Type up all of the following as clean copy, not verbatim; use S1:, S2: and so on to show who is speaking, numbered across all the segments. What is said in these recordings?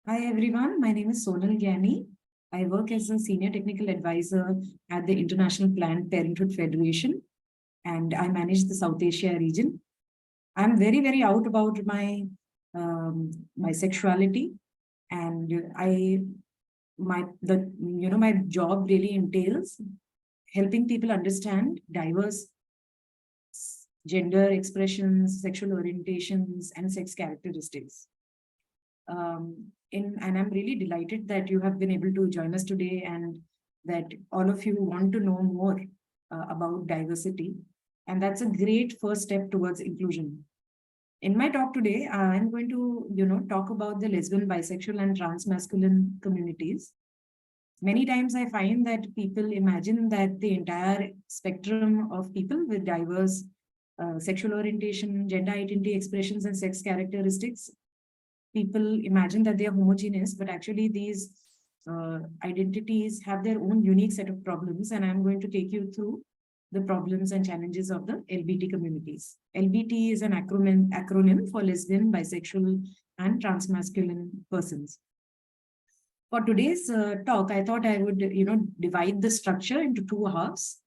S1: Hi everyone, my name is Sonal Giani. I work as a senior technical advisor at the International Planned Parenthood Federation, and I manage the South Asia region. I'm very out about my sexuality, and my job really entails helping people understand diverse gender expressions, sexual orientations, and sex characteristics. And I'm really delighted that you have been able to join us today and that all of you want to know more about diversity. And that's a great first step towards inclusion. In my talk today, I'm going to, talk about the lesbian, bisexual, and transmasculine communities. Many times I find that people imagine that the entire spectrum of people with diverse sexual orientation, gender identity expressions, and sex characteristics, people imagine that they are homogeneous, but actually these identities have their own unique set of problems. And I'm going to take you through the problems and challenges of the LBT communities. LBT is an acronym for lesbian, bisexual, and transmasculine persons. For today's talk, I thought I would, divide the structure into two halves.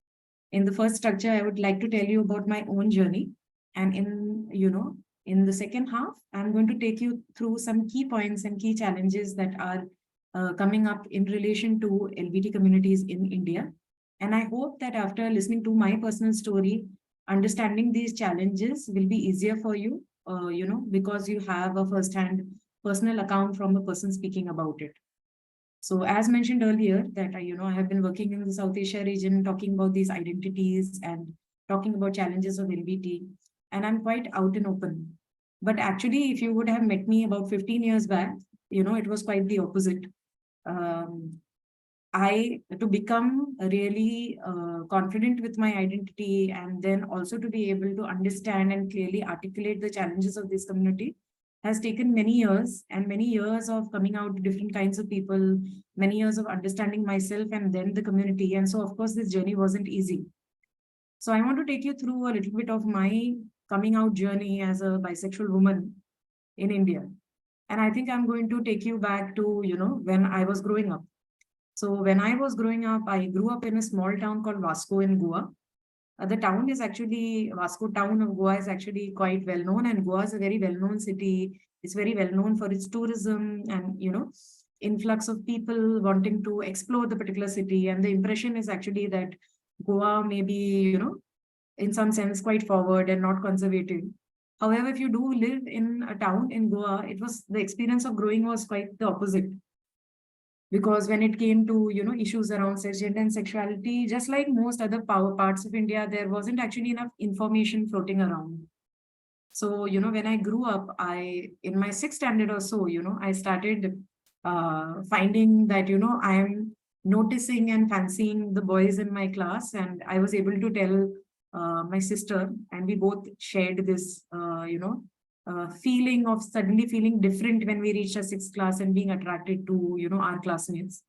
S1: In the first structure, I would like to tell you about my own journey. And in the second half, I'm going to take you through some key points and key challenges that are coming up in relation to LBT communities in India. And I hope that after listening to my personal story, understanding these challenges will be easier for you, because you have a first-hand personal account from a person speaking about it. So as mentioned earlier that I have been working in the South Asia region, talking about these identities and talking about challenges of LBT, and I'm quite out and open. But actually, if you would have met me about 15 years back, it was quite the opposite. To become really confident with my identity and then also to be able to understand and clearly articulate the challenges of this community has taken many years and many years of coming out to different kinds of people, many years of understanding myself and then the community. And so, of course, this journey wasn't easy. So I want to take you through a little bit of my coming out journey as a bisexual woman in India. And I think I'm going to take you back to, when I was growing up. So when I was growing up, I grew up in a small town called Vasco in Goa. The town is actually, Vasco town of Goa is actually quite well known, and Goa is a very well known city. It's very well known for its tourism and, influx of people wanting to explore the particular city. And the impression is actually that Goa may be, in some sense quite forward and not conservative. However, if you do live in a town in Goa, the experience of growing was quite the opposite. Because when it came to issues around sex, gender, and sexuality, just like most other power parts of India, there wasn't actually enough information floating around. So when I grew up, in my sixth standard or so, I started finding that I am noticing and fancying the boys in my class, and I was able to tell my sister, and we both shared this feeling of suddenly feeling different when we reached our sixth class and being attracted to our classmates.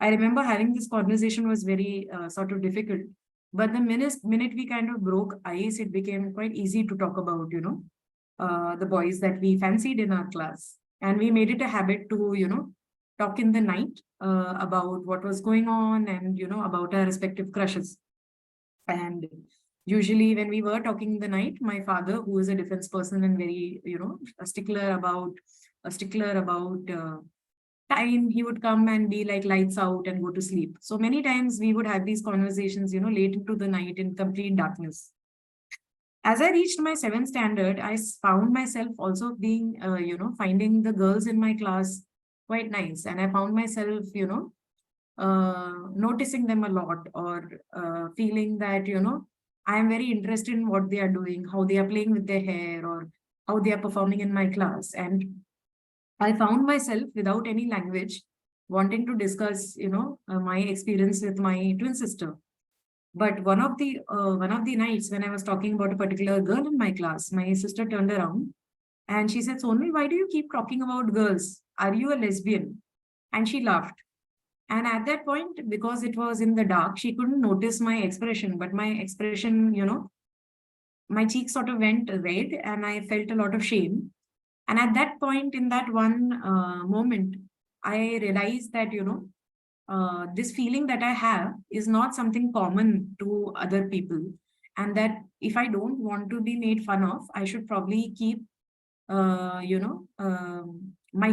S1: I remember having this conversation was very sort of difficult, but the minute we kind of broke ice, it became quite easy to talk about the boys that we fancied in our class, and we made it a habit to talk in the night about what was going on and about our respective crushes. And usually when we were talking in the night, my father, who is a defense person and very, a stickler about time, he would come and be like lights out and go to sleep. So many times we would have these conversations, late into the night in complete darkness. As I reached my seventh standard, I found myself also being, finding the girls in my class quite nice. And I found myself, noticing them a lot, or feeling that, I am very interested in what they are doing, how they are playing with their hair, or how they are performing in my class. And I found myself without any language wanting to discuss, my experience with my twin sister. But one of the nights when I was talking about a particular girl in my class, my sister turned around and she said, "Sonal, why do you keep talking about girls? Are you a lesbian?" And she laughed. And at that point, because it was in the dark, she couldn't notice my expression, but my expression, my cheeks sort of went red and I felt a lot of shame. And at that point, in that one moment, I realized that, this feeling that I have is not something common to other people. And that if I don't want to be made fun of, I should probably keep, my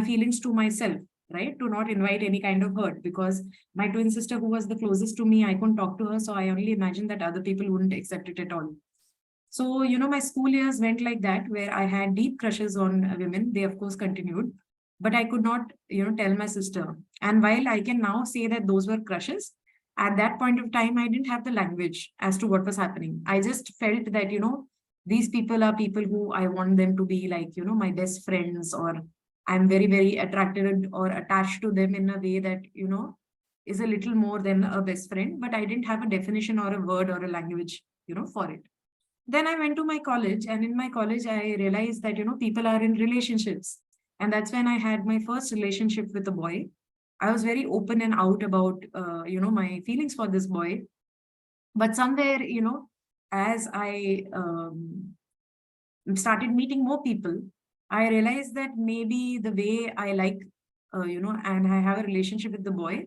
S1: feelings to myself, right? To not invite any kind of hurt, because my twin sister, who was the closest to me, I couldn't talk to her. So I only imagined that other people wouldn't accept it at all. So, my school years went like that, where I had deep crushes on women. They, of course, continued, but I could not, tell my sister. And while I can now say that those were crushes, at that point of time, I didn't have the language as to what was happening. I just felt that, these people are people who I want them to be like, my best friends, or I'm very, very attracted or attached to them in a way that, is a little more than a best friend. But I didn't have a definition or a word or a language, for it. Then I went to my college, and in my college, I realized that, people are in relationships. And that's when I had my first relationship with a boy. I was very open and out about, my feelings for this boy. But somewhere, as I started meeting more people, I realized that maybe the way I like, and I have a relationship with the boy,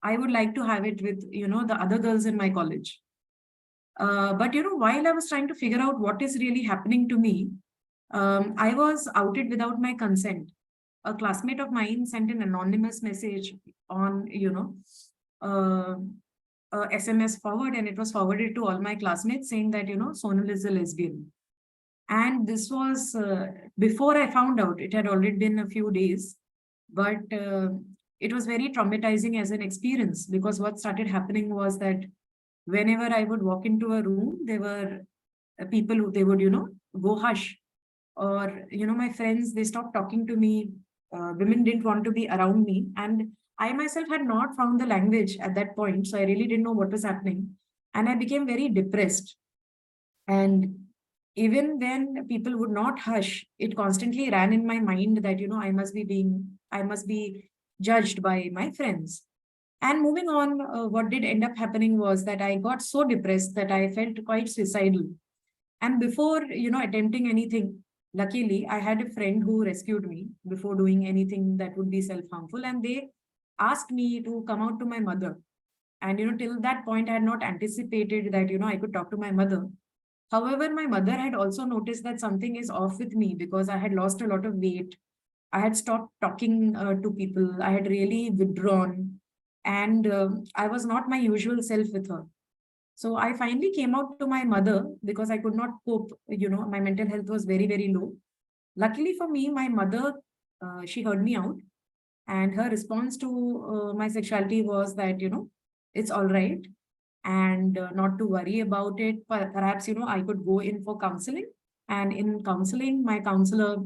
S1: I would like to have it with, the other girls in my college. But while I was trying to figure out what is really happening to me, I was outed without my consent. A classmate of mine sent an anonymous message on, uh, SMS forward, and it was forwarded to all my classmates saying that, Sonal is a lesbian. And this was before I found out. It had already been a few days, but it was very traumatizing as an experience, because what started happening was that whenever I would walk into a room, there were people who they would, go hush. Or, my friends, they stopped talking to me. Women didn't want to be around me. And I myself had not found the language at that point. So I really didn't know what was happening. And I became very depressed. And even when people would not hush, it constantly ran in my mind that, I must be judged by my friends. And moving on, what did end up happening was that I got so depressed that I felt quite suicidal. And before, attempting anything, luckily, I had a friend who rescued me before doing anything that would be self-harmful. And they asked me to come out to my mother. And, till that point, I had not anticipated that, I could talk to my mother. However, my mother had also noticed that something is off with me, because I had lost a lot of weight. I had stopped talking to people. I had really withdrawn. And I was not my usual self with her. So I finally came out to my mother because I could not cope. My mental health was very, very low. Luckily for me, my mother, she heard me out. And her response to my sexuality was that, it's all right, and not to worry about it. Perhaps, I could go in for counseling. And in counseling, my counselor,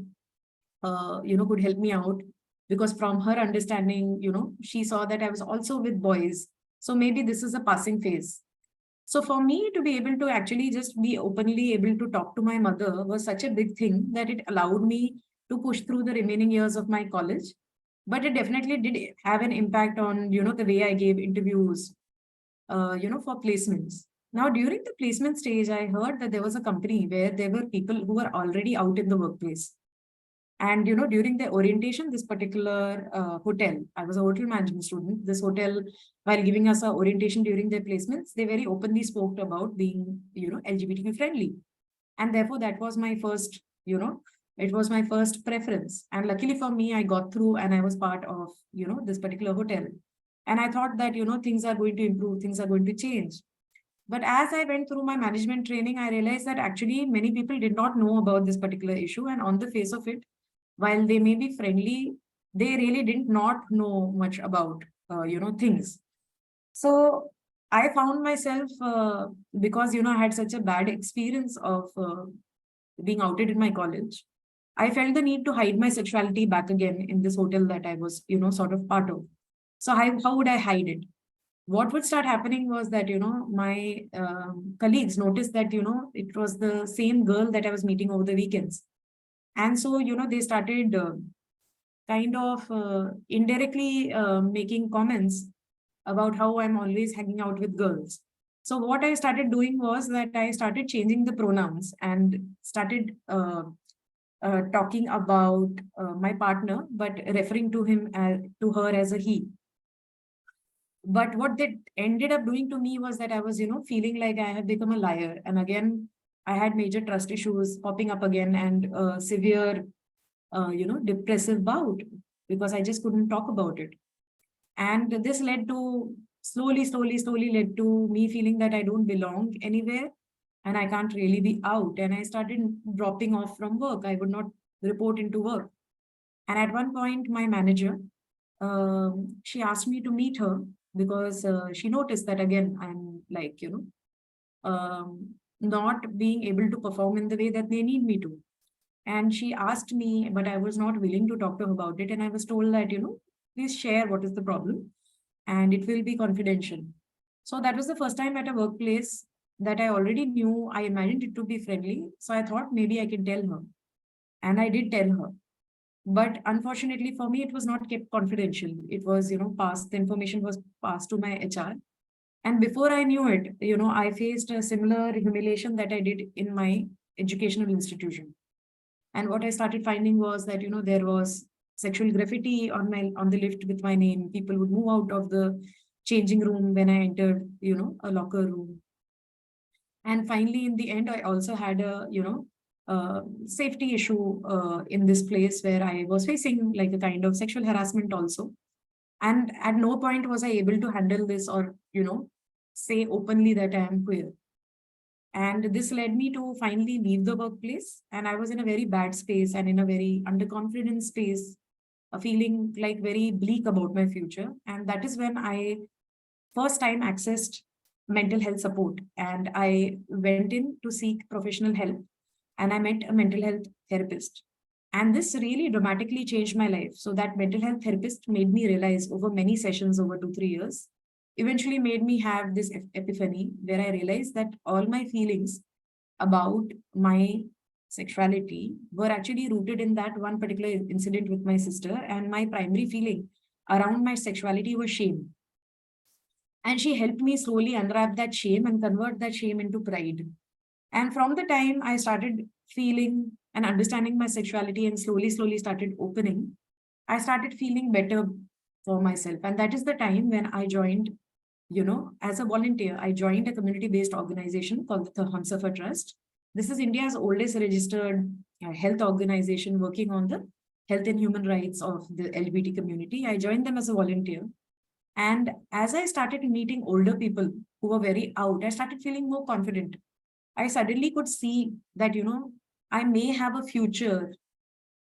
S1: could help me out, because from her understanding, she saw that I was also with boys. So maybe this is a passing phase. So for me to be able to actually just be openly able to talk to my mother was such a big thing that it allowed me to push through the remaining years of my college. But it definitely did have an impact on, the way I gave interviews, for placements. Now, during the placement stage, I heard that there was a company where there were people who were already out in the workplace. And, during the orientation, this particular hotel, I was a hotel management student. This hotel, while giving us a orientation during their placements, they very openly spoke about being, LGBTQ friendly. And therefore, that was my first, it was my first preference. And luckily for me, I got through and I was part of, this particular hotel. And I thought that, things are going to improve, things are going to change. But as I went through my management training, I realized that actually many people did not know about this particular issue. And on the face of it, while they may be friendly, they really did not know much about, things. So I found myself, because, I had such a bad experience of being outed in my college, I felt the need to hide my sexuality back again in this hotel that I was, sort of part of. So how would I hide it? What would start happening was that, my colleagues noticed that, it was the same girl that I was meeting over the weekends. And so, they started kind of indirectly making comments about how I'm always hanging out with girls. So what I started doing was that I started changing the pronouns and started talking about my partner, but referring to him to her as a he. But what that ended up doing to me was that I was, feeling like I have become a liar. And again, I had major trust issues popping up again, and severe, depressive bout, because I just couldn't talk about it. And this led to slowly led to me feeling that I don't belong anywhere and I can't really be out. And I started dropping off from work. I would not report into work. And at one point, my manager, she asked me to meet her because she noticed that again, I'm like, not being able to perform in the way that they need me to. And she asked me, but I was not willing to talk to her about it. And I was told that, please share what is the problem and it will be confidential. So that was the first time at a workplace that I already knew. I imagined it to be friendly. So I thought maybe I can tell her. And I did tell her. But unfortunately for me, it was not kept confidential. It was, passed, the information was passed to my HR. And before I knew it, I faced a similar humiliation that I did in my educational institution. And what I started finding was that, there was sexual graffiti on the lift with my name. People would move out of the changing room when I entered, a locker room. And finally, in the end, I also had a, safety issue in this place where I was facing like a kind of sexual harassment also. And at no point was I able to handle this or, say openly that I am queer. And this led me to finally leave the workplace. And I was in a very bad space and in a very underconfident space, feeling like very bleak about my future. And that is when I first time accessed mental health support. And I went in to seek professional help. And I met a mental health therapist. And this really dramatically changed my life. So that mental health therapist made me realize over many sessions over 2-3 years, eventually made me have this epiphany where I realized that all my feelings about my sexuality were actually rooted in that one particular incident with my sister. And my primary feeling around my sexuality was shame. And she helped me slowly unwrap that shame and convert that shame into pride. And from the time I started feeling and understanding my sexuality and slowly started opening, I started feeling better for myself. And that is the time when I joined, as a volunteer, I joined a community-based organization called the Humsafar Trust. This is India's oldest registered health organization working on the health and human rights of the LGBT community. I joined them as a volunteer. And as I started meeting older people who were very out, I started feeling more confident. I suddenly could see that, I may have a future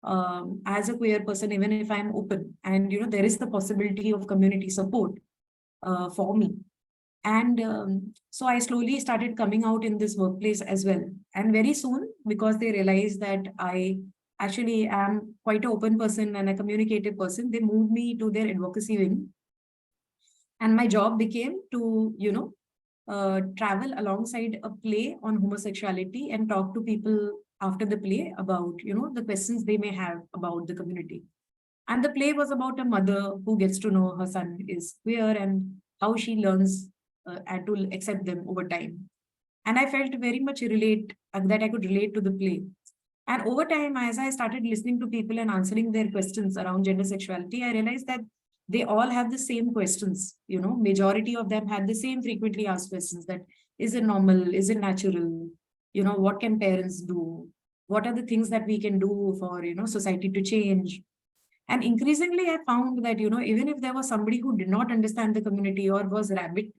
S1: as a queer person, even if I'm open. And, there is the possibility of community support for me. And so I slowly started coming out in this workplace as well. And very soon, because they realized that I actually am quite an open person and a communicative person, they moved me to their advocacy wing. And my job became to, travel alongside a play on homosexuality and talk to people after the play about, the questions they may have about the community. And the play was about a mother who gets to know her son is queer and how she learns and to accept them over time. And I felt very much that I could relate to the play. And over time, as I started listening to people and answering their questions around gender sexuality, I realized that they all have the same questions. Majority of them had the same frequently asked questions: that is it normal? Is it natural? What can parents do? What are the things that we can do for, society to change? And increasingly, I found that, even if there was somebody who did not understand the community or was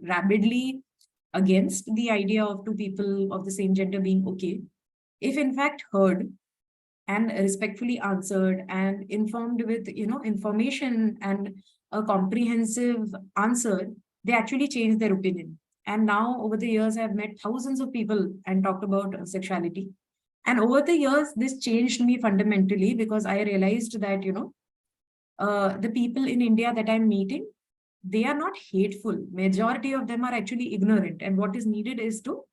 S1: rabidly against the idea of two people of the same gender being okay, if in fact heard and respectfully answered and informed with, information and a comprehensive answer, they actually changed their opinion. And now over the years, I've met thousands of people and talked about sexuality. And over the years, this changed me fundamentally because I realized that, the people in India that I'm meeting, they are not hateful. Majority of them are actually ignorant. And what is needed is to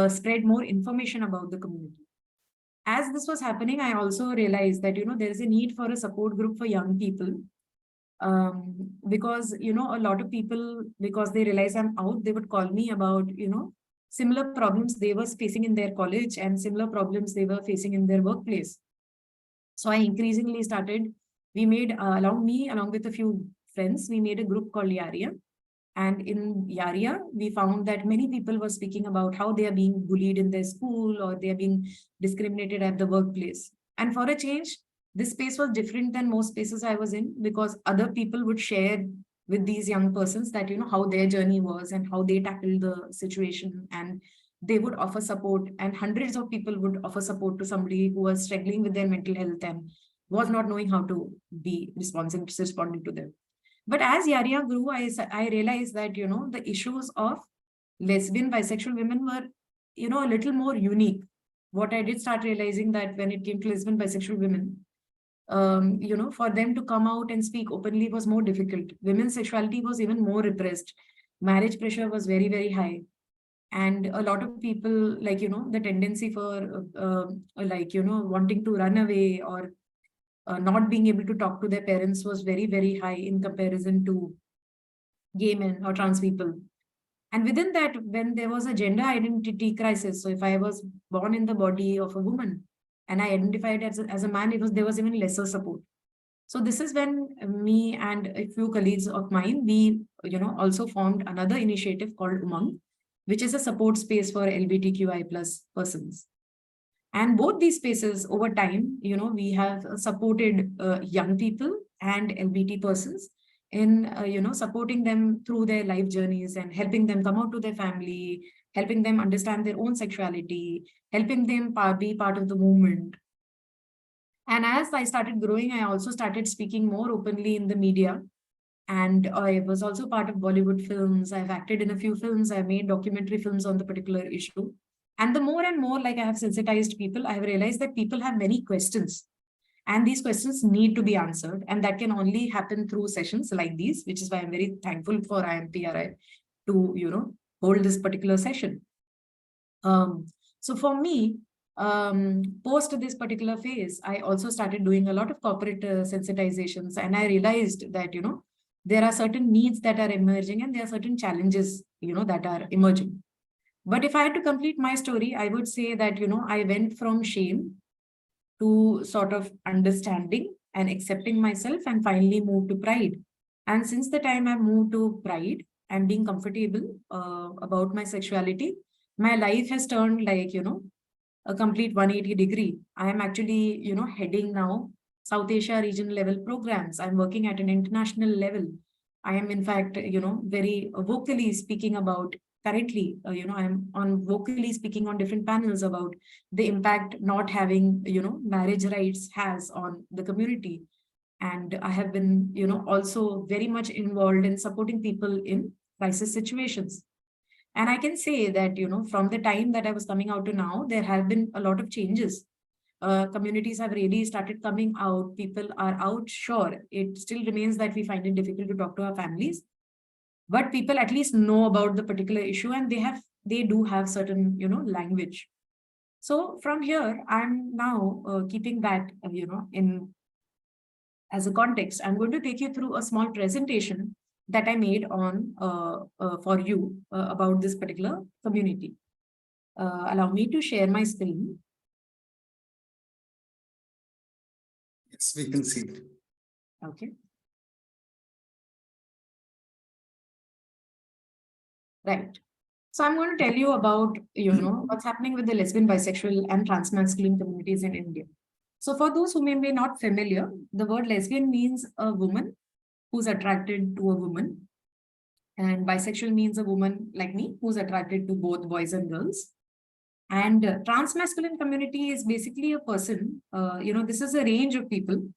S1: spread more information about the community. As this was happening, I also realized that, there is a need for a support group for young people. Because, a lot of people, because they realize I'm out, they would call me about, similar problems they were facing in their college and similar problems they were facing in their workplace. So I increasingly started, we made, along with a few friends, we made a group called Yaria. And in Yaria, we found that many people were speaking about how they are being bullied in their school or they are being discriminated at the workplace. And for a change, this space was different than most spaces I was in, because other people would share with these young persons that, how their journey was and how they tackled the situation, and they would offer support, and hundreds of people would offer support to somebody who was struggling with their mental health and was not knowing how to be responding to them. But as Yaria grew, I realized that, the issues of lesbian, bisexual women were, a little more unique. What I did start realizing that when it came to lesbian, bisexual women, for them to come out and speak openly was more difficult. Women's sexuality was even more repressed. Marriage pressure was very, very high. And a lot of people, like, the tendency for, wanting to run away or not being able to talk to their parents was very, very high in comparison to gay men or trans people. And within that, when there was a gender identity crisis, so if I was born in the body of a woman and I identified as a man, there was even lesser support. So this is when me and a few colleagues of mine, we also formed another initiative called Umang, which is a support space for LGBTQI plus persons. And both these spaces over time, we have supported young people and LGBT persons in, supporting them through their life journeys and helping them come out to their family, helping them understand their own sexuality, helping them be part of the movement. And as I started growing, I also started speaking more openly in the media. And I was also part of Bollywood films. I've acted in a few films. I've made documentary films on the particular issue. And the more and more, like, I have sensitized people, I have realized that people have many questions. And these questions need to be answered. And that can only happen through sessions like these, which is why I'm very thankful for IMPRI to, hold this particular session. So for me, post this particular phase, I also started doing a lot of corporate sensitizations. And I realized that, there are certain needs that are emerging and there are certain challenges, that are emerging. But if I had to complete my story, I would say that, I went from shame to sort of understanding and accepting myself, and finally moved to pride. And since the time I've moved to pride and being comfortable about my sexuality, my life has turned like, a complete 180 degree. I am actually, heading now South Asia region level programs. I'm working at an international level. I am, in fact, very vocally speaking about currently, I'm on vocally speaking on different panels about the impact not having, marriage rights has on the community. And I have been, also very much involved in supporting people in crisis situations. And I can say that, from the time that I was coming out to now, there have been a lot of changes. Communities have really started coming out. People are out. Sure, it still remains that we find it difficult to talk to our families, but people at least know about the particular issue, and they do have certain, language. So from here, I'm now keeping that, in as a context. I'm going to take you through a small presentation that I made on for you about this particular community. Allow me to share my screen.
S2: Yes, we can see it.
S1: Okay. Right. So I'm going to tell you about, what's happening with the lesbian, bisexual, and transmasculine communities in India. So for those who may be not familiar, the word lesbian means a woman who's attracted to a woman. And bisexual means a woman like me who's attracted to both boys and girls. And transmasculine community is basically a person, this is a range of people.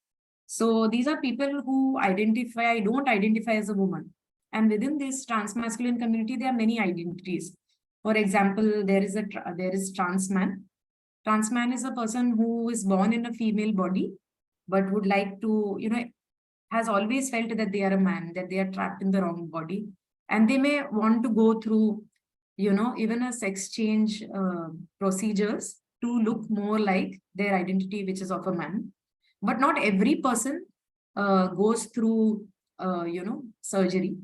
S1: So these are people who don't identify as a woman. And within this transmasculine community, there are many identities. For example, there is trans man. Trans man is a person who is born in a female body, but would like to, has always felt that they are a man, that they are trapped in the wrong body. And they may want to go through, even a sex change procedures to look more like their identity, which is of a man. But not every person goes through, surgery.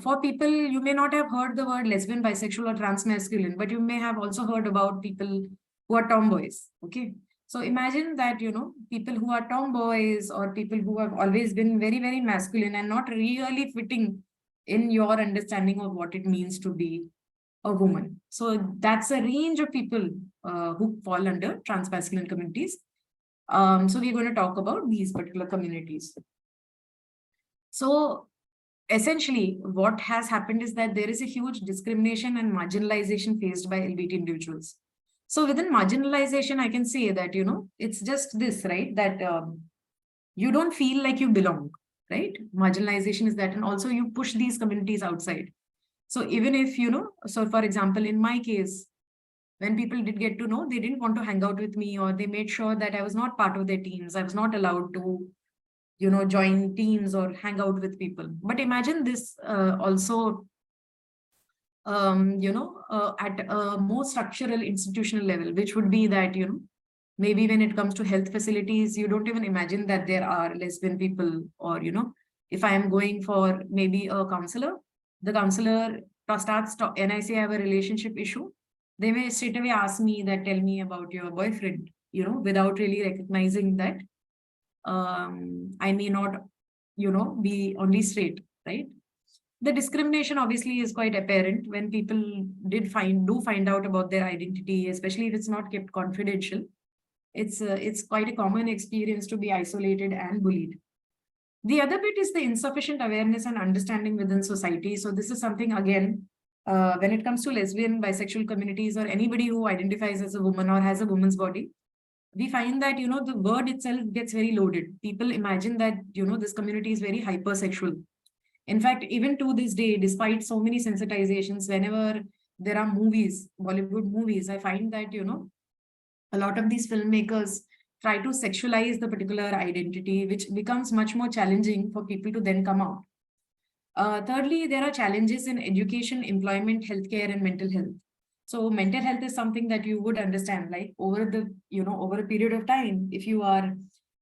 S1: for people, you may not have heard the word lesbian, bisexual, or transmasculine, but you may have also heard about people who are tomboys. Okay. So imagine that, people who are tomboys or people who have always been very, very masculine and not really fitting in your understanding of what it means to be a woman. So that's a range of people who fall under transmasculine communities. So we're going to talk about these particular communities. So essentially, what has happened is that there is a huge discrimination and marginalization faced by LGBT individuals. So within marginalization, I can say that, it's just this, right? That you don't feel like you belong, right? Marginalization is that. And also you push these communities outside. So even if, so for example, in my case, when people did get to know, they didn't want to hang out with me, or they made sure that I was not part of their teams. I was not allowed to join teams or hang out with people. But imagine this also, at a more structural institutional level, which would be that, maybe when it comes to health facilities, you don't even imagine that there are lesbian people, or, if I am going for maybe a counselor, the counselor starts, and I say I have a relationship issue, they may straight away ask me that, tell me about your boyfriend, without really recognizing that I may not, be only straight, right? The discrimination obviously is quite apparent when people do find out about their identity, especially if it's not kept confidential. It's quite a common experience to be isolated and bullied. The other bit is the insufficient awareness and understanding within society. So this is something, again, when it comes to lesbian, bisexual communities, or anybody who identifies as a woman or has a woman's body, we find that, the word itself gets very loaded. People imagine that, this community is very hypersexual. In fact, even to this day, despite so many sensitizations, whenever there are movies, Bollywood movies, I find that, a lot of these filmmakers try to sexualize the particular identity, which becomes much more challenging for people to then come out. Thirdly, there are challenges in education, employment, healthcare, and mental health. So mental health is something that you would understand, like over over a period of time, if you are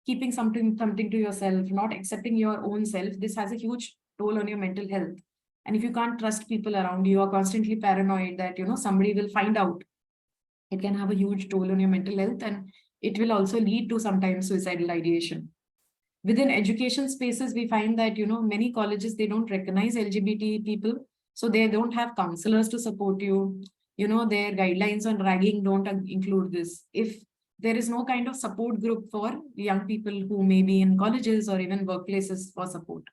S1: keeping something to yourself, not accepting your own self, this has a huge toll on your mental health. And if you can't trust people around you, are constantly paranoid that, somebody will find out, it can have a huge toll on your mental health, and it will also lead to sometimes suicidal ideation. Within education spaces, we find that, many colleges, they don't recognize LGBT people. So they don't have counselors to support you. Their guidelines on ragging don't include this. If there is no kind of support group for young people who may be in colleges or even workplaces for support.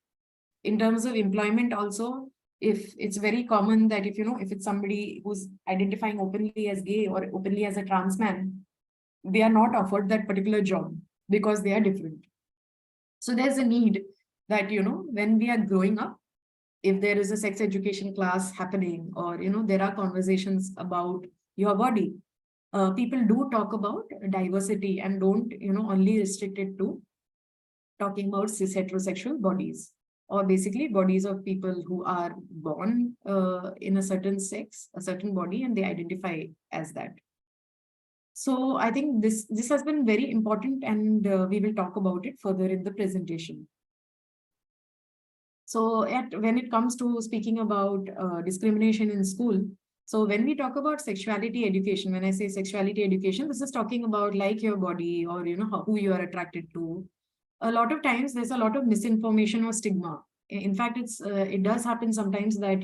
S1: In terms of employment also, if it's very common that if it's somebody who's identifying openly as gay or openly as a trans man, they are not offered that particular job because they are different. So there's a need that, when we are growing up, if there is a sex education class happening, or, there are conversations about your body, people do talk about diversity and don't, only restrict it to talking about cis heterosexual bodies, or basically bodies of people who are born in a certain sex, a certain body, and they identify as that. So I think this has been very important, and we will talk about it further in the presentation. So when it comes to speaking about discrimination in school, so when we talk about sexuality education, when I say sexuality education, this is talking about like your body, or who you are attracted to. A lot of times there's a lot of misinformation or stigma. In fact, it does happen sometimes that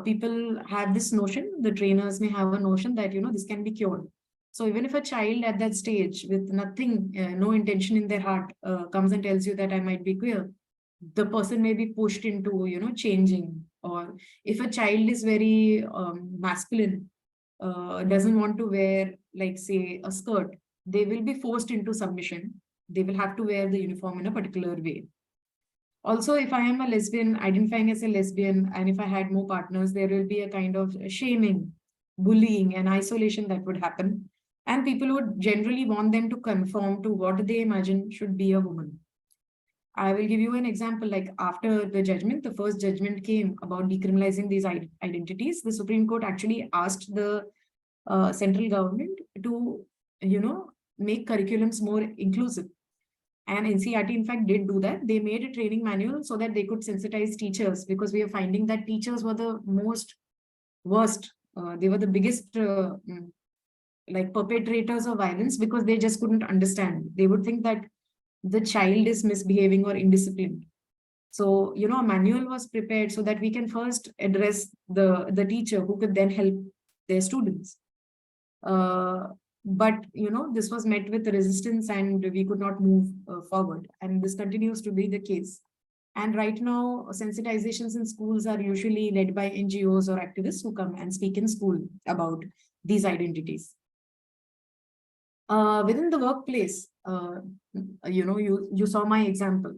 S1: people have this notion, the trainers may have a notion that this can be cured. So even if a child at that stage with nothing, no intention in their heart, comes and tells you that I might be queer, the person may be pushed into changing. Or if a child is very masculine, doesn't want to wear, like, say, a skirt, they will be forced into submission. They will have to wear the uniform in a particular way. Also, if I am a lesbian, identifying as a lesbian, and if I had more partners, there will be a kind of shaming, bullying, and isolation that would happen. And people would generally want them to conform to what they imagine should be a woman. I will give you an example. Like after the judgment, the first judgment came about decriminalizing these identities. The Supreme Court actually asked the central government to, make curriculums more inclusive. And NCERT, in fact, did do that. They made a training manual so that they could sensitize teachers, because we are finding that teachers were the most worst. They were the biggest like perpetrators of violence, because they just couldn't understand. They would think that the child is misbehaving or indisciplined. So, a manual was prepared so that we can first address the teacher, who could then help their students. But, this was met with resistance and we could not move forward. And this continues to be the case. And right now, sensitizations in schools are usually led by NGOs or activists who come and speak in school about these identities. Within the workplace, you saw my example.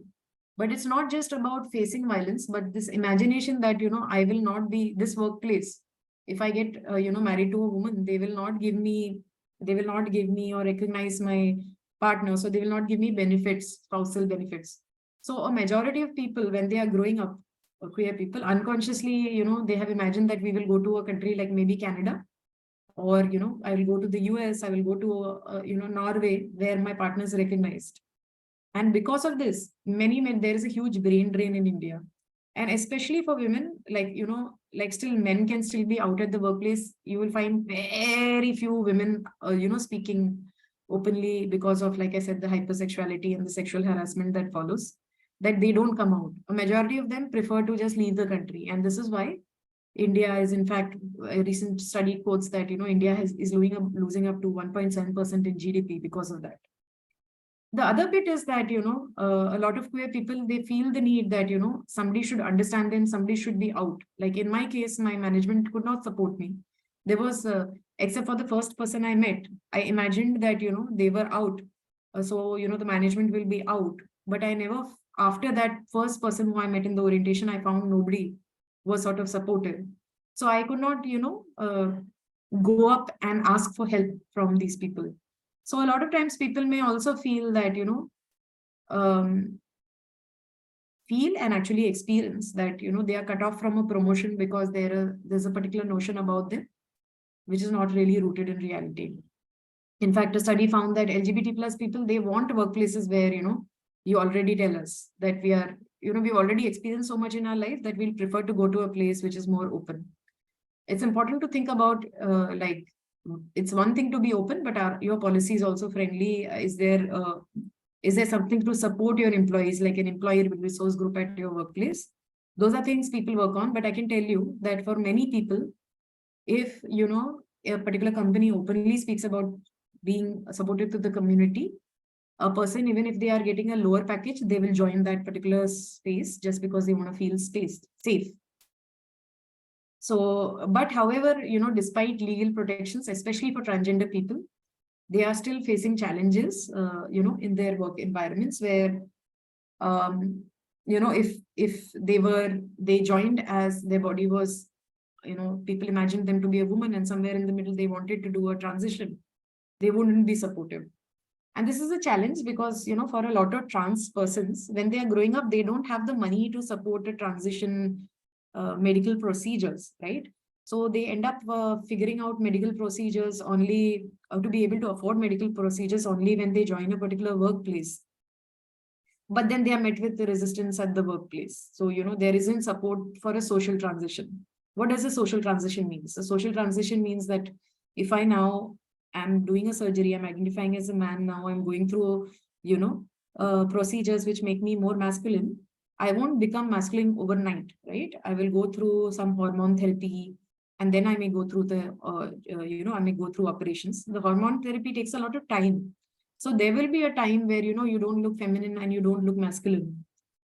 S1: But it's not just about facing violence, but this imagination that, I will not be this workplace. If I get, married to a woman, they will not give me or recognize my partner. So they will not give me benefits, spousal benefits. So a majority of people, when they are growing up, queer people, unconsciously, they have imagined that we will go to a country like maybe Canada, or, I will go to the US, I will go to, Norway, where my partner is recognized. And because of this, many men, there is a huge brain drain in India. And especially for women, like still men can still be out at the workplace. You will find very few women, speaking openly, because of, like I said, the hypersexuality and the sexual harassment that follows, that they don't come out. A majority of them prefer to just leave the country. And this is why India is, in fact, a recent study quotes that, India is losing up to 1.7% in GDP because of that. The other bit is that, a lot of queer people, they feel the need that, somebody should understand them, somebody should be out. Like in my case, my management could not support me. There was, except for the first person I met, I imagined that, they were out. So, the management will be out. But I never, after that first person who I met in the orientation, I found nobody was sort of supportive. So I could not, go up and ask for help from these people. So a lot of times people may also feel that, feel and actually experience that, they are cut off from a promotion because there's a particular notion about them, which is not really rooted in reality. In fact, a study found that LGBT plus people, they want workplaces where, you already tell us that we are, we've already experienced so much in our life that we'll prefer to go to a place which is more open. It's important to think about, it's one thing to be open, but are your policies also friendly? Is there something to support your employees, like an employee resource group at your workplace? Those are things people work on. But I can tell you that for many people, if, a particular company openly speaks about being supportive to the community, a person, even if they are getting a lower package, they will join that particular space just because they want to feel safe. So, but however, despite legal protections, especially for transgender people, they are still facing challenges, in their work environments where, if they joined as their body was, people imagined them to be a woman, and somewhere in the middle, they wanted to do a transition, they wouldn't be supportive. And this is a challenge because, for a lot of trans persons, when they are growing up, they don't have the money to support a transition medical procedures, right? So they end up figuring out medical procedures only to be able to afford medical procedures only when they join a particular workplace. But then they are met with the resistance at the workplace. So, there isn't support for a social transition. What does a social transition mean? A social transition means that if I now am doing a surgery, I'm identifying as a man now, I'm going through, procedures which make me more masculine, I won't become masculine overnight, right? I will go through some hormone therapy, and then I may go through I may go through operations. The hormone therapy takes a lot of time. So there will be a time where, you don't look feminine and you don't look masculine.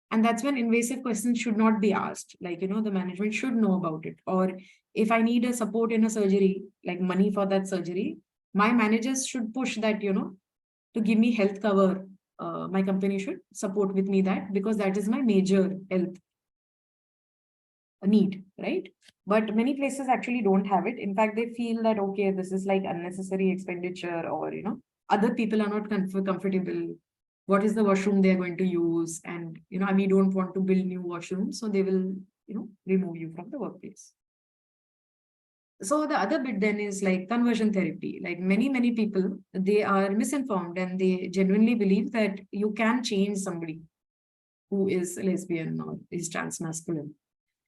S1: And that's when invasive questions should not be asked. Like, the management should know about it. Or if I need a support in a surgery, like money for that surgery, my managers should push that, to give me health cover. My company should support with me that, because that is my major health need, right? But many places actually don't have it. In fact, they feel that, okay, this is like unnecessary expenditure, or, other people are not comfortable. What is the washroom they're going to use? And, we don't want to build new washrooms. So they will, remove you from the workplace. So the other bit then is like conversion therapy. Like many people, they are misinformed and they genuinely believe that you can change somebody who is lesbian or is transmasculine.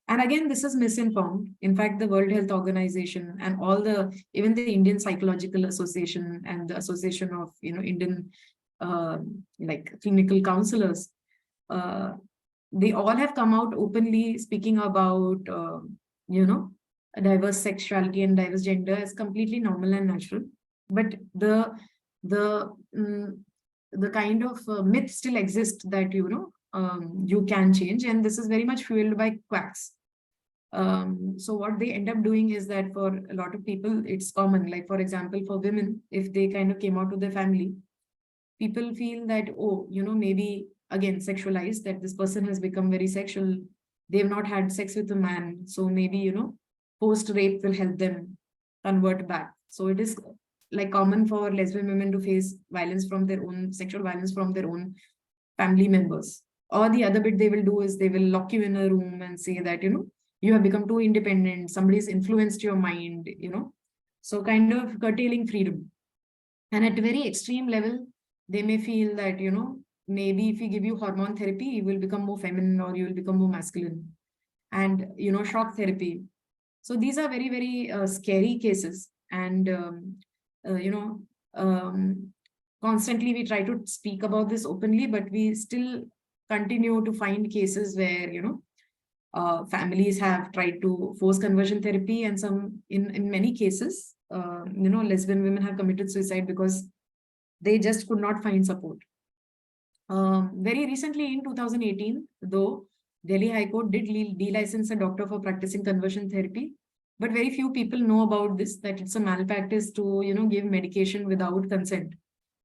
S1: And again, this is misinformed. In fact, the World Health Organization and all the, even the Indian Psychological Association and the Association of, Indian like clinical counselors, uh, they all have come out openly speaking about, you know, diverse sexuality and diverse gender as completely normal and natural. But the mm, the kind of myth still exists that you can change, and this is very much fueled by quacks. So what they end up doing is that for a lot of people, it's common. Like for example, for women, if they kind of came out to their family, people feel that, oh, maybe again sexualized, that this person has become very sexual. They've not had sex with a man. So maybe, post rape will help them convert back. So it is like common for lesbian women to face violence from their own, sexual violence from their own family members. Or the other bit they will do is they will lock you in a room and say that, you have become too independent, somebody's influenced your mind, so kind of curtailing freedom. And at a very extreme level, they may feel that, maybe if we give you hormone therapy, you will become more feminine or you will become more masculine. And, shock therapy. So these are very scary cases. And, uh, you know, um, constantly we try to speak about this openly, but we still continue to find cases where, families have tried to force conversion therapy, and some, in many cases, lesbian women have committed suicide because they just could not find support. Very recently in 2018, though, Delhi High Court did de-license a doctor for practicing conversion therapy, but very few people know about this, that it's a malpractice to, give medication without consent.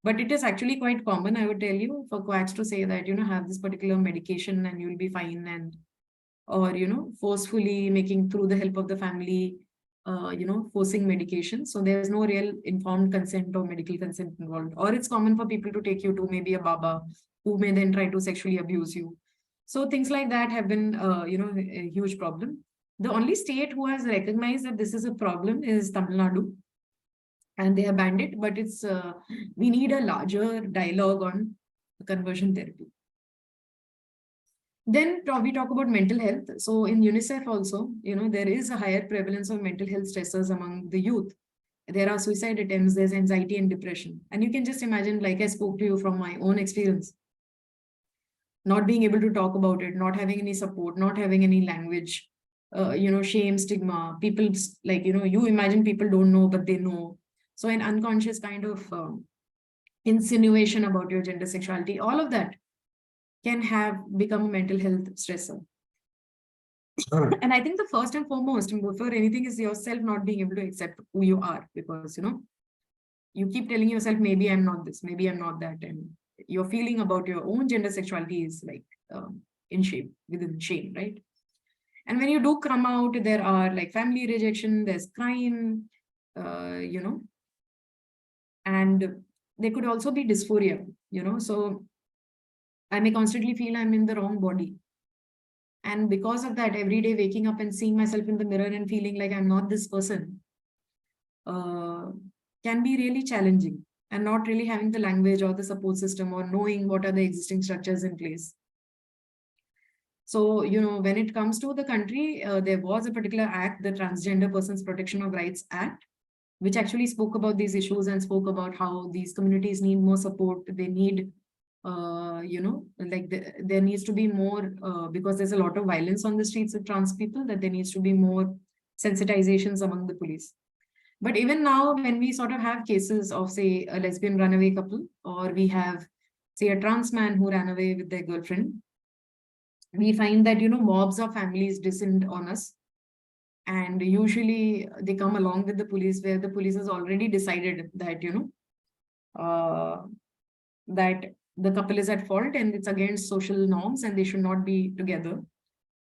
S1: But it is actually quite common, I would tell you, for quacks to say that, have this particular medication and you'll be fine, and or forcefully making, through the help of the family, forcing medication. So there's no real informed consent or medical consent involved. Or it's common for people to take you to maybe a baba who may then try to sexually abuse you. So things like that have been a huge problem. The only state who has recognized that this is a problem is Tamil Nadu, and they have banned it. But it's we need a larger dialogue on conversion therapy. Then we talk about mental health. So in UNICEF also, there is a higher prevalence of mental health stressors among the youth. There are suicide attempts, there's anxiety and depression. And you can just imagine, like I spoke to you from my own experience, not being able to talk about it, not having any support, not having any language, shame, stigma. People like, you imagine people don't know, but they know. So an unconscious kind of insinuation about your gender sexuality, all of that can have become a mental health stressor. And I think the first and foremost, before anything, is yourself not being able to accept who you are, because you keep telling yourself, maybe I'm not this, maybe I'm not that, and your feeling about your own gender sexuality is like in shame, within shame, right? And when you do come out, there are like family rejection, there's crime, and there could also be dysphoria, so I may constantly feel I'm in the wrong body. And because of that, every day waking up and seeing myself in the mirror and feeling like I'm not this person uh, can be really challenging, and not really having the language or the support system or knowing what are the existing structures in place. So, when it comes to the country, there was a particular act, the Transgender Persons Protection of Rights Act, which actually spoke about these issues and spoke about how these communities need more support. They need there needs to be more, because there's a lot of violence on the streets of trans people, that there needs to be more sensitizations among the police. But even now, when we sort of have cases of, say, a lesbian runaway couple, or we have, say, a trans man who ran away with their girlfriend, we find that, mobs of families descend on us. And usually they come along with the police, where the police has already decided that, that the couple is at fault and it's against social norms and they should not be together.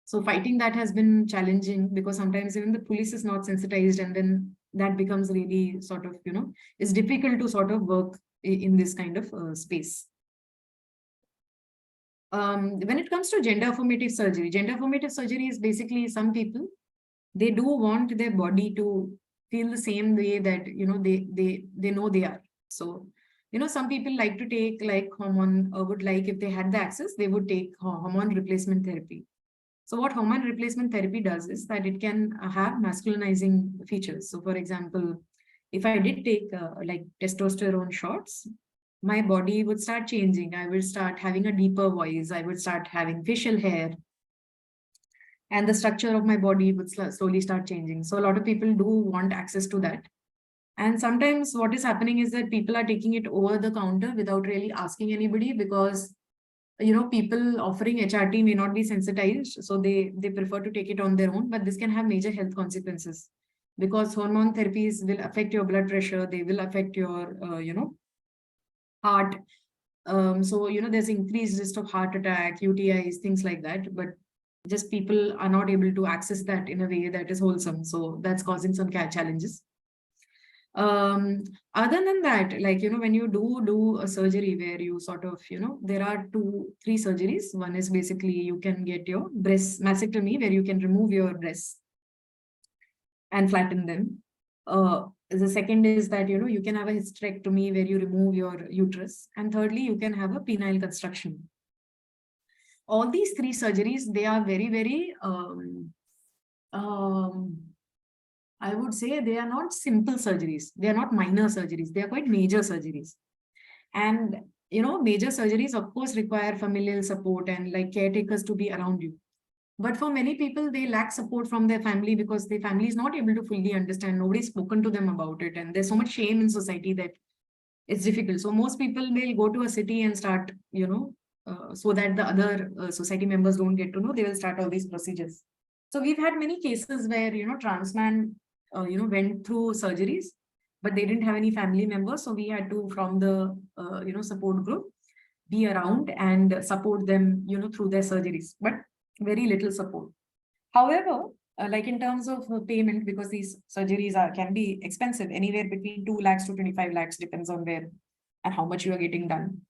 S1: So fighting that has been challenging, because sometimes even the police is not sensitized, and then that becomes really sort of, it's difficult to sort of work in this kind of space. When it comes to gender affirmative surgery is basically, some people, they do want their body to feel the same way that, they know they are. So, some people like to take like hormone, would like, if they had the access, they would take hormone replacement therapy. So what hormone replacement therapy does is that it can have masculinizing features. So for example, if I did take like testosterone shots, my body would start changing. I would start having a deeper voice. I would start having facial hair, and the structure of my body would slowly start changing. So a lot of people do want access to that. And sometimes what is happening is that people are taking it over the counter without really asking anybody, because people offering HRT may not be sensitized, so they prefer to take it on their own. But this can have major health consequences, because hormone therapies will affect your blood pressure. They will affect your heart. So there's increased risk of heart attack, UTIs, things like that. But just people are not able to access that in a way that is wholesome. So that's causing some challenges. Other than that, like, when you do a surgery where you sort of, there are 3 surgeries. One is basically you can get your breast mastectomy, where you can remove your breasts and flatten them. The second is that, you can have a hysterectomy where you remove your uterus. And thirdly, you can have a penile construction. All these 3 surgeries, they are very, very, I would say they are not simple surgeries. They are not minor surgeries. They are quite major surgeries. And, major surgeries, of course, require familial support and like caretakers to be around you. But for many people, they lack support from their family because their family is not able to fully understand. Nobody's spoken to them about it. And there's so much shame in society that it's difficult. So most people will go to a city and start, so that the other society members don't get to know, they will start all these procedures. So we've had many cases where, trans man, went through surgeries, but they didn't have any family members. So we had to, from the, support group, be around and support them, through their surgeries, but very little support. However, like in terms of payment, because these surgeries can be expensive, anywhere between 2 lakhs to 25 lakhs, depends on where and how much you are getting done.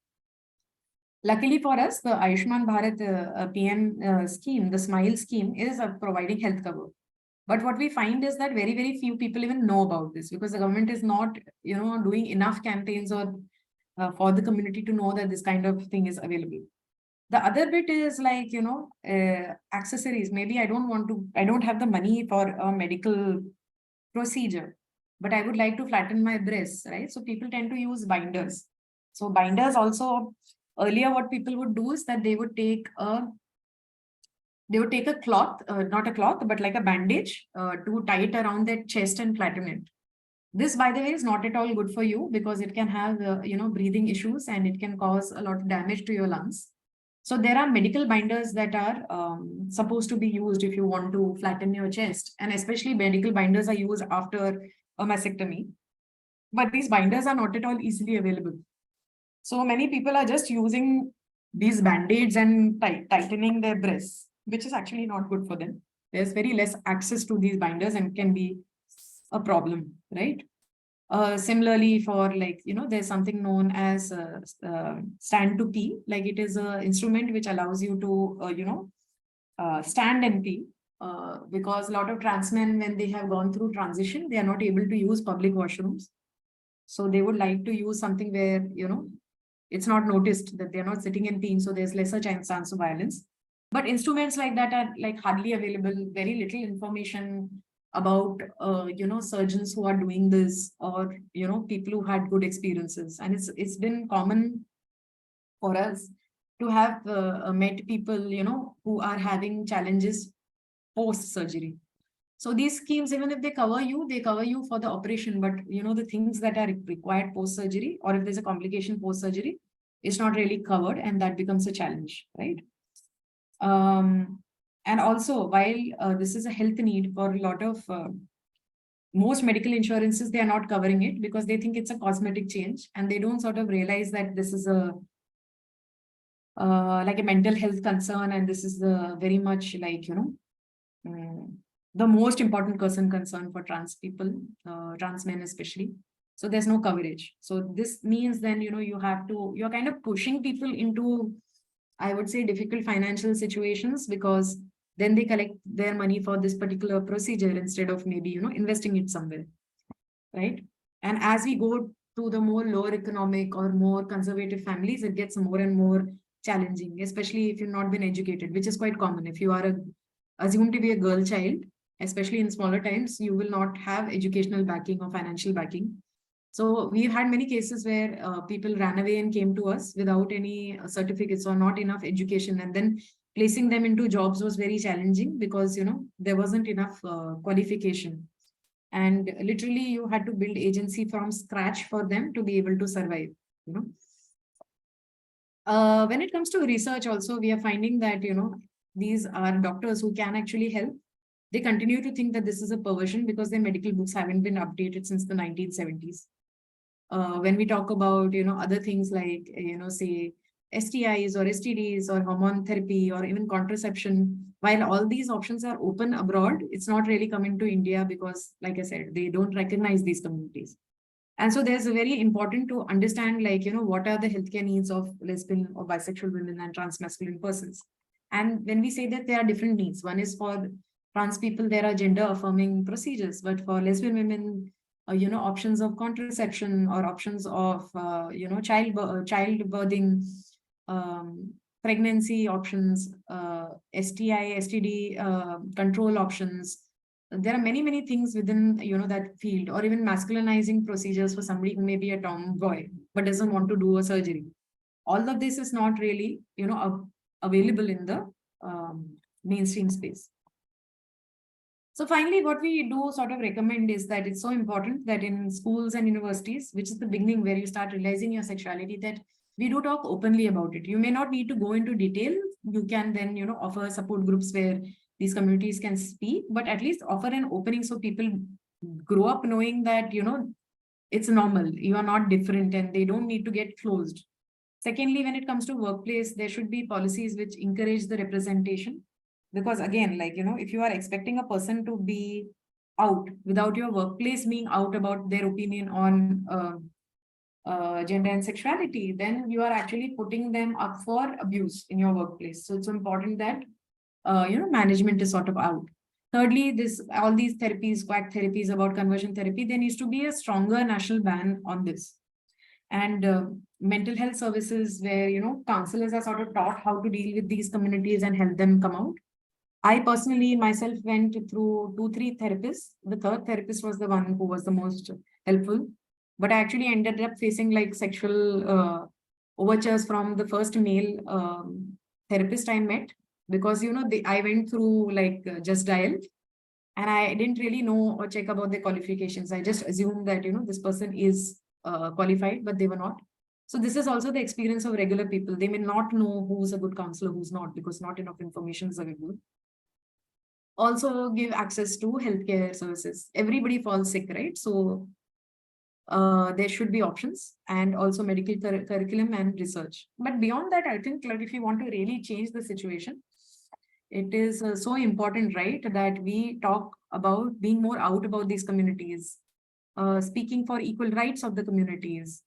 S1: Luckily for us, the Ayushman Bharat PM scheme, the SMILE scheme, is providing health cover. But what we find is that very, very few people even know about this, because the government is not, doing enough campaigns or for the community to know that this kind of thing is available. The other bit is like, accessories. Maybe I don't have the money for a medical procedure, but I would like to flatten my breasts, right? So people tend to use binders. So binders also, earlier what people would do is that they would take a cloth, not a cloth, but like a bandage to tie it around their chest and flatten it. This, by the way, is not at all good for you, because it can have, breathing issues, and it can cause a lot of damage to your lungs. So there are medical binders that are supposed to be used if you want to flatten your chest. And especially medical binders are used after a mastectomy. But these binders are not at all easily available. So many people are just using these band-aids and tightening their breasts, which is actually not good for them. There's very less access to these binders and can be a problem, right? Similarly, for like, there's something known as stand to pee. Like, it is an instrument which allows you to, stand and pee. Because a lot of trans men, when they have gone through transition, they are not able to use public washrooms. So they would like to use something where, it's not noticed that they're not sitting and peeing. So there's lesser chance of violence. But instruments like that are like hardly available, very little information about, surgeons who are doing this, or, people who had good experiences. And it's been common for us to have met people, who are having challenges post-surgery. So these schemes, even if they cover you for the operation, but, the things that are required post-surgery, or if there's a complication post-surgery, it's not really covered, and that becomes a challenge, right? And also, while this is a health need for a lot of, most medical insurances, they are not covering it because they think it's a cosmetic change, and they don't sort of realize that this is a, like a mental health concern, and this is very much like, the most important concern for trans people, trans men especially. So there's no coverage. So this means then, you're kind of pushing people into, I would say, difficult financial situations, because then they collect their money for this particular procedure instead of maybe, investing it somewhere. right? And as we go to the more lower economic or more conservative families, it gets more and more challenging, especially if you've not been educated, which is quite common. If you are assumed to be a girl child, especially in smaller times, you will not have educational backing or financial backing. So we've had many cases where people ran away and came to us without any certificates or not enough education, and then placing them into jobs was very challenging because there wasn't enough qualification, and literally you had to build agency from scratch for them to be able to survive. You know, when it comes to research, also we are finding that these are doctors who can actually help. They continue to think that this is a perversion because their medical books haven't been updated since the 1970s. When we talk about other things like say STIs or STDs or hormone therapy or even contraception, while all these options are open abroad, it's not really coming to India because, like I said, they don't recognize these communities. And so there's a very important to understand, like, what are the healthcare needs of lesbian or bisexual women and transmasculine persons. And when we say that there are different needs, one is for trans people, there are gender affirming procedures, but for lesbian women, options of contraception or options of, childbirthing, pregnancy options, STI, STD control options. There are many, many things within, that field, or even masculinizing procedures for somebody who may be a tomboy, but doesn't want to do a surgery. All of this is not really, available in the mainstream space. So finally, what we do sort of recommend is that it's so important that in schools and universities, which is the beginning where you start realizing your sexuality, that we do talk openly about it. You may not need to go into detail. You can then, offer support groups where these communities can speak, but at least offer an opening so people grow up knowing that, it's normal. You are not different and they don't need to get closed. Secondly, when it comes to workplace, there should be policies which encourage the representation. Because again, like, if you are expecting a person to be out without your workplace being out about their opinion on gender and sexuality, then you are actually putting them up for abuse in your workplace. So it's important that, management is sort of out. Thirdly, all these therapies, quack therapies about conversion therapy, there needs to be a stronger national ban on this. And mental health services where, counselors are sort of taught how to deal with these communities and help them come out. I personally myself went through 2-3 therapists. The third therapist was the one who was the most helpful. But I actually ended up facing like sexual overtures from the first male therapist I met, because I went through like Just Dial, and I didn't really know or check about their qualifications. I just assumed that this person is qualified, but they were not. So this is also the experience of regular people. They may not know who's a good counselor, who's not, because not enough information is available. Also give access to healthcare services. Everybody falls sick, right? So there should be options, and also medical curriculum and research. But beyond that, I think like if you want to really change the situation, it is so important, right, that we talk about being more out about these communities, speaking for equal rights of the communities.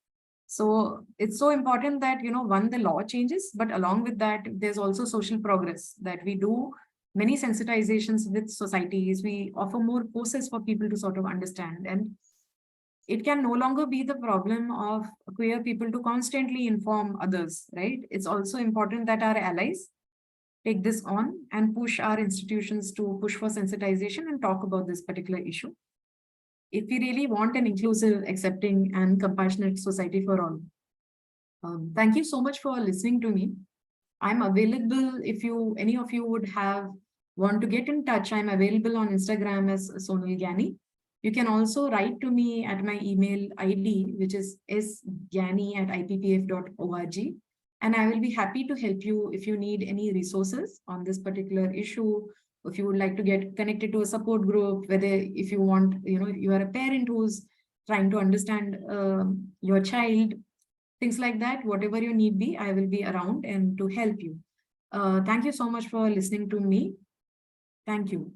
S1: So it's so important that, one, the law changes, but along with that, there's also social progress, that we do many sensitizations with societies. We offer more courses for people to sort of understand. And it can no longer be the problem of queer people to constantly inform others, right? It's also important that our allies take this on and push our institutions to push for sensitization and talk about this particular issue, if we really want an inclusive, accepting, and compassionate society for all. Thank you so much for listening to me. I'm available if any of you would want to get in touch. I'm available on Instagram as Sonal Giani. You can also write to me at my email ID, which is sgiani@ippf.org. And I will be happy to help you if you need any resources on this particular issue. If you would like to get connected to a support group, whether if you want, you are a parent who's trying to understand your child, things like that, whatever your need be, I will be around and to help you. Thank you so much for listening to me. Thank you.